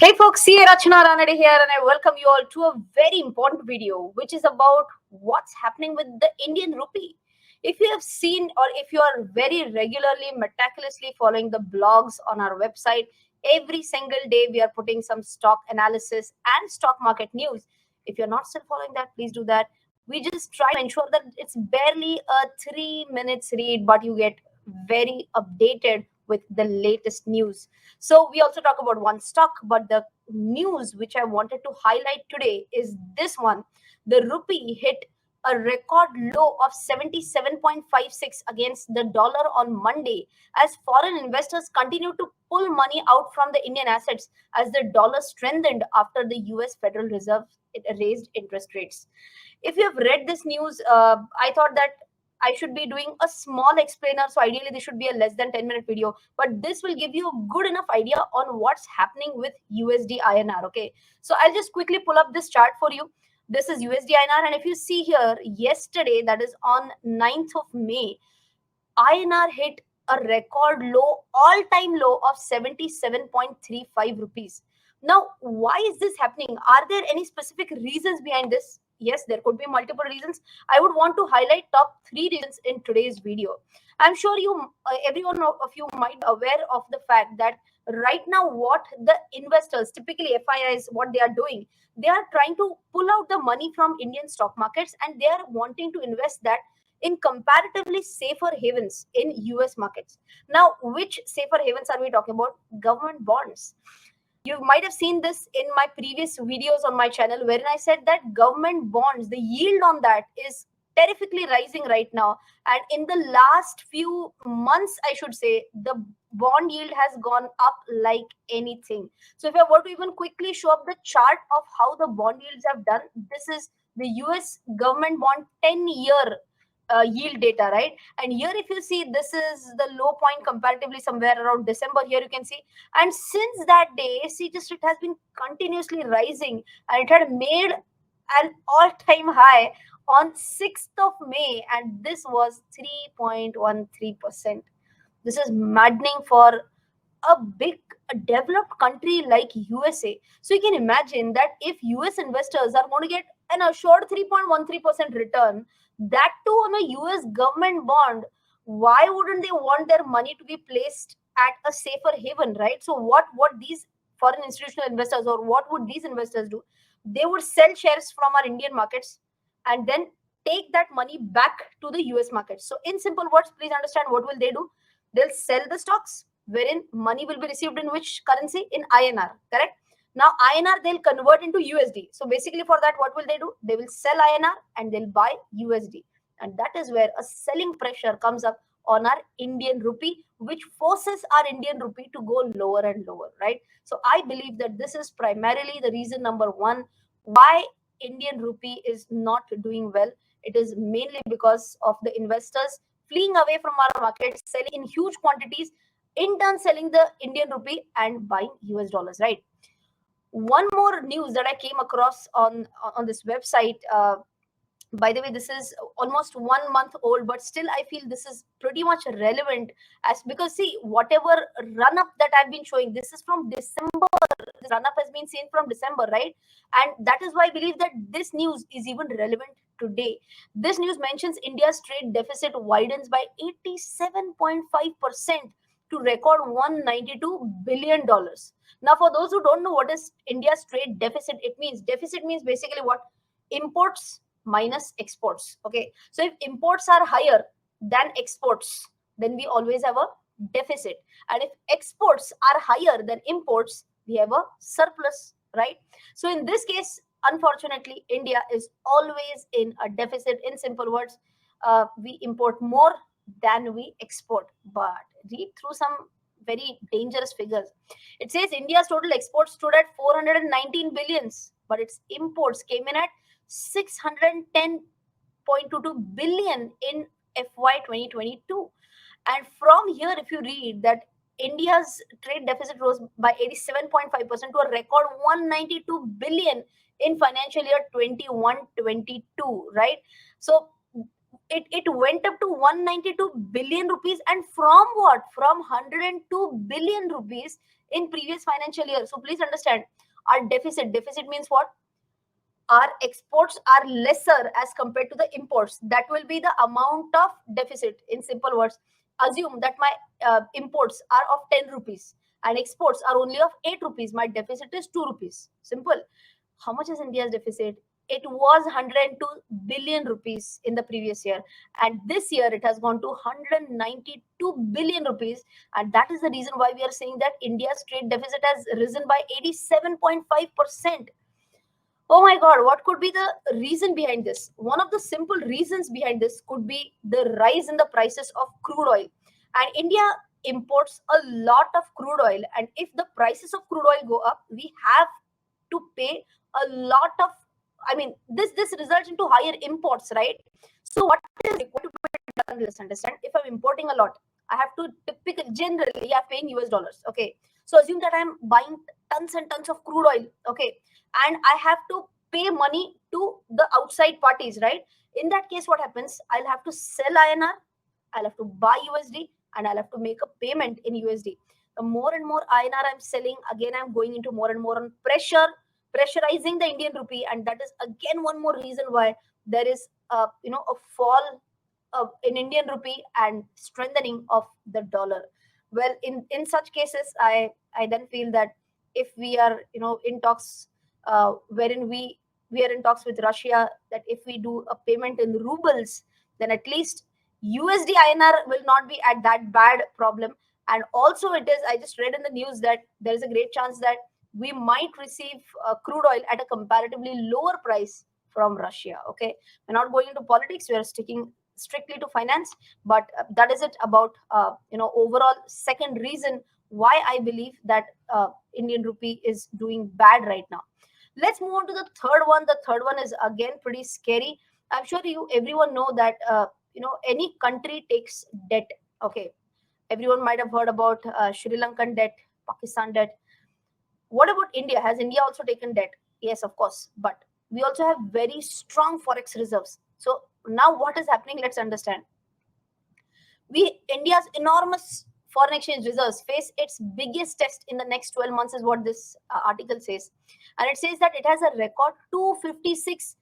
Hey folks, see Rachana Ranade here, and I welcome you all to a very important video, which is about what's happening with the Indian rupee. If you have seen, or if you are very regularly, meticulously following the blogs on our website, every single day we are putting some stock analysis and stock market news. If you're not still following that, please do that. We just try to ensure that it's barely a 3 minutes read, but you get very updated with the latest news. So we also talk about one stock, but the news which I wanted to highlight today is this one. The rupee hit a record low of 77.56 against the dollar on Monday as foreign investors continue to pull money out from the Indian assets as the dollar strengthened after the US Federal Reserve raised interest rates. If you have read this news, I thought that I should be doing a small explainer. So ideally, this should be a less than 10-minute video, but this will give you a good enough idea on what's happening with USD INR. Okay, so I'll just quickly pull up this chart for you. This is USD INR, and if you see here, yesterday, that is on 9th of May, INR hit a record low, all-time low of 77.35 rupees. Now, why is this happening? Are there any specific reasons behind this? Yes, there could be multiple reasons. I would want to highlight top 3 reasons in today's video. I'm sure everyone of you might be aware of the fact that right now what the investors, typically FIIs, what they are doing, they are trying to pull out the money from Indian stock markets and they are wanting to invest that in comparatively safer havens in US markets. Now, which safer havens are we talking about? Government bonds. You might have seen this in my previous videos on my channel, wherein I said that government bonds, the yield on that is terrifically rising right now. And in the last few months, I should say, the bond yield has gone up like anything. So if I were to even quickly show up the chart of how the bond yields have done, this is the US government bond 10-year yield data, right? And here, if you see, this is the low point comparatively somewhere around December. Here you can see, and since that day, see, just it has been continuously rising, and it had made an all-time high on 6th of May, and this was 3.13%. This is maddening for a big developed country like USA. So you can imagine that if US investors are going to get an assured 3.13% return, that too on a US government bond, why wouldn't they want their money to be placed at a safer haven, right? So what these foreign institutional investors, or what would these investors do? They would sell shares from our Indian markets and then take that money back to the US market. So in simple words, please understand, what will they do? They'll sell the stocks, wherein money will be received in which currency? In INR, correct? Now INR they'll convert into USD. So basically for that, what will they do? They will sell INR and they'll buy USD. And that is where a selling pressure comes up on our Indian rupee, which forces our Indian rupee to go lower and lower, right? So I believe that this is primarily the reason number one why Indian rupee is not doing well. It is mainly because of the investors fleeing away from our market, selling in huge quantities, in turn selling the Indian rupee and buying US dollars, right? One more news that I came across on this website. By the way, this is almost 1 month old, but still I feel this is pretty much relevant, as because see, whatever run up that I've been showing, this is from December. This run up has been seen from December, right? And that is why I believe that this news is even relevant today. This news mentions India's trade deficit widens by 87.5% to record $192 billion. Now, for those who don't know what is India's trade deficit, deficit means basically what? Imports minus exports. Okay, so if imports are higher than exports, then we always have a deficit, and if exports are higher than imports, we have a surplus, right? So in this case, unfortunately, India is always in a deficit. In simple words, we import more than we export. But read through some very dangerous figures. It says India's total exports stood at 419 billions, but its imports came in at 610.22 billion in FY 2022. And from here, if you read that India's trade deficit rose by 87.5% to a record 192 billion in financial year 21-22, right? So it went up to 192 billion rupees, and from what? From 102 billion rupees in previous financial year. So please understand, our deficit means what? Our exports are lesser as compared to the imports. That will be the amount of deficit. In simple words, assume that my imports are of 10 rupees and exports are only of 8 rupees. My deficit is 2 rupees. Simple. How much is India's deficit? It was 102 billion rupees in the previous year, and this year it has gone to 192 billion rupees. And that is the reason why we are saying that India's trade deficit has risen by 87.5%. Oh my God, what could be the reason behind this? One of the simple reasons behind this could be the rise in the prices of crude oil. And India imports a lot of crude oil. And if the prices of crude oil go up, we have to pay a lot of, I mean, this results into higher imports, right? So what is required to be done? Let's understand. If I'm importing a lot, I have to typically, generally, I have paying US dollars. Okay. So assume that I'm buying tons and tons of crude oil. Okay, and I have to pay money to the outside parties, right? In that case, what happens? I'll have to sell INR, I'll have to buy USD, and I'll have to make a payment in USD. The more and more INR I'm selling, again, I'm going into more and more on pressurizing the Indian rupee, and that is again one more reason why there is a fall in Indian rupee and strengthening of the dollar. Well, in such cases, I then feel that if we are in talks, wherein we are in talks with Russia, that if we do a payment in rubles, then at least USD INR will not be at that bad problem. And also, it is, I just read in the news that there is a great chance that we might receive crude oil at a comparatively lower price from Russia. Okay, we're not going into politics; we are sticking strictly to finance. But that is it about overall second reason why I believe that Indian rupee is doing bad right now. Let's move on to the third one. The third one is again pretty scary. I'm sure everyone know that any country takes debt. Okay, everyone might have heard about Sri Lankan debt, Pakistan debt. What about India? Has India also taken debt? Yes, of course. But we also have very strong forex reserves. So now what is happening? Let's understand. India's enormous foreign exchange reserves face its biggest test in the next 12 months, is what this article says. And it says that it has a record $256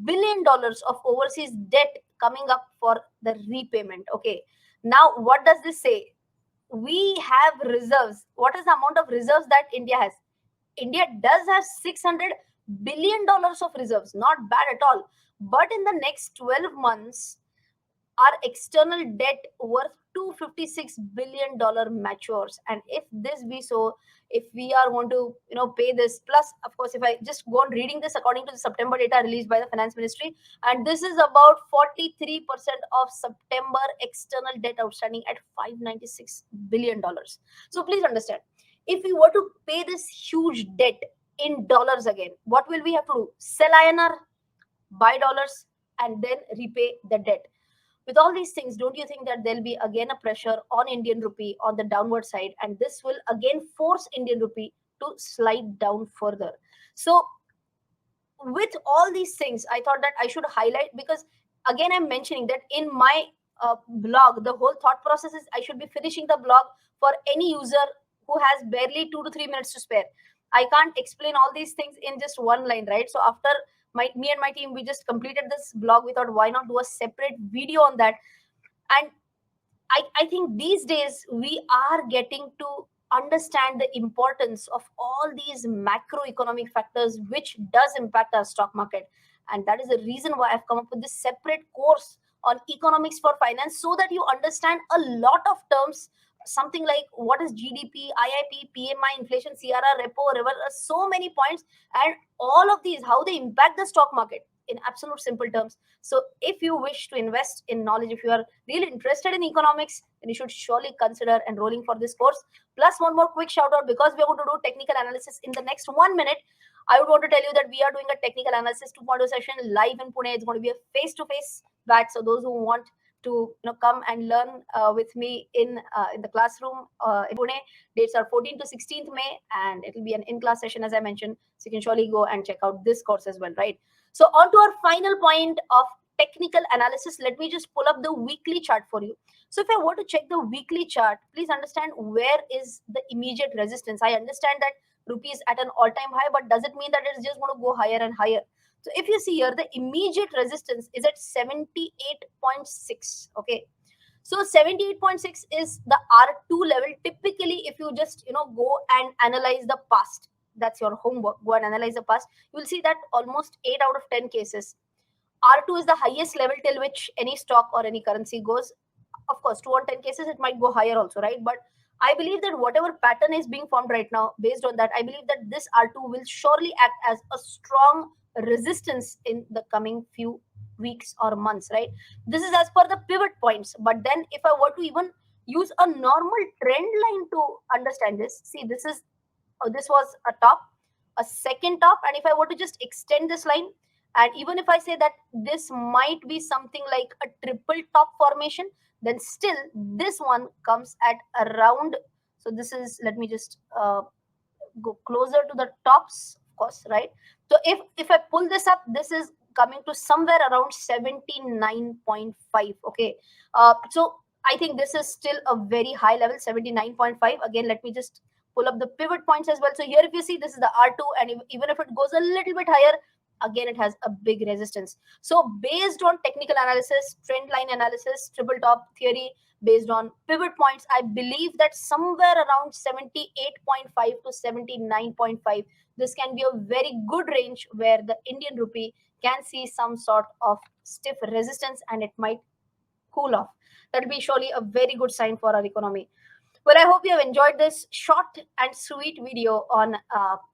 billion of overseas debt coming up for the repayment. Okay. Now, what does this say? We have reserves. What is the amount of reserves that India has? India does have $600 billion of reserves. Not bad at all. But in the next 12 months, our external debt worth $256 billion matures. And if this be so, if we are going to pay this, plus of course, if I just go on reading this according to the September data released by the finance ministry, and this is about 43% of September external debt outstanding at $596 billion. So please understand, if we were to pay this huge debt in dollars again, what will we have to do? Sell INR, buy dollars, and then repay the debt. With all these things, don't you think that there'll be again a pressure on Indian rupee on the downward side, and this will again force Indian rupee to slide down further? So with all these things, I thought that I should highlight, because again, I'm mentioning that in my blog, the whole thought process is I should be finishing the blog for any user who has barely 2 to 3 minutes to spare. I can't explain all these things in just one line, right? So after me and my team, we just completed this blog. We thought, why not do a separate video on that? And I think these days we are getting to understand the importance of all these macroeconomic factors which does impact our stock market. And that is the reason why I've come up with this separate course on economics for finance, so that you understand a lot of terms, something like what is GDP, IIP, PMI, inflation, CRR, repo, reverse, so many points, and all of these, how they impact the stock market in absolute simple terms. So if you wish to invest in knowledge, if you are really interested in economics, then you should surely consider enrolling for this course. Plus, one more quick shout out, because we are going to do technical analysis in the next 1 minute. I would want to tell you that we are doing a technical analysis 2.0 session live in Pune. It's going to be a face-to-face batch. So those who want to come and learn with me in the classroom in Pune, dates are 14th to 16th May, and it will be an in-class session, as I mentioned. So you can surely go and check out this course as well, right? So on to our final point of technical analysis, let me just pull up the weekly chart for you. So if I were to check the weekly chart, please understand where is the immediate resistance. I understand that rupee is at an all-time high, but does it mean that it's just going to go higher and higher? So if you see here, the immediate resistance is at 78.6. Okay. So 78.6 is the R2 level. Typically, if you just go and analyze the past, that's your homework. Go and analyze the past. You will see that almost 8 out of 10 cases, R2 is the highest level till which any stock or any currency goes. Of course, 2 on 10 cases, it might go higher also, right? But I believe that whatever pattern is being formed right now, based on that, I believe that this R2 will surely act as a strong resistance in the coming few weeks or months, right? This is as per the pivot points. But then, if I were to even use a normal trend line to understand this, see, this was a top, a second top, and if I were to just extend this line, and even if I say that this might be something like a triple top formation, then still this one comes at around, so this is, let me just go closer to the tops, of course, right? So if I pull this up, this is coming to somewhere around 79.5. Okay. So I think this is still a very high level, 79.5. Again, let me just pull up the pivot points as well. So here, if you see, this is the R2, and even if it goes a little bit higher, again, it has a big resistance. So based on technical analysis, trend line analysis, triple top theory, based on pivot points, I believe that somewhere around 78.5 to 79.5, this can be a very good range where the Indian rupee can see some sort of stiff resistance and it might cool off. That will be surely a very good sign for our economy. Well, I hope you have enjoyed this short and sweet video on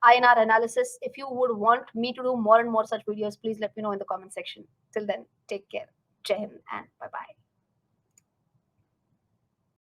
INR analysis. If you would want me to do more and more such videos, please let me know in the comment section. Till then, take care. Jai Hind and bye-bye.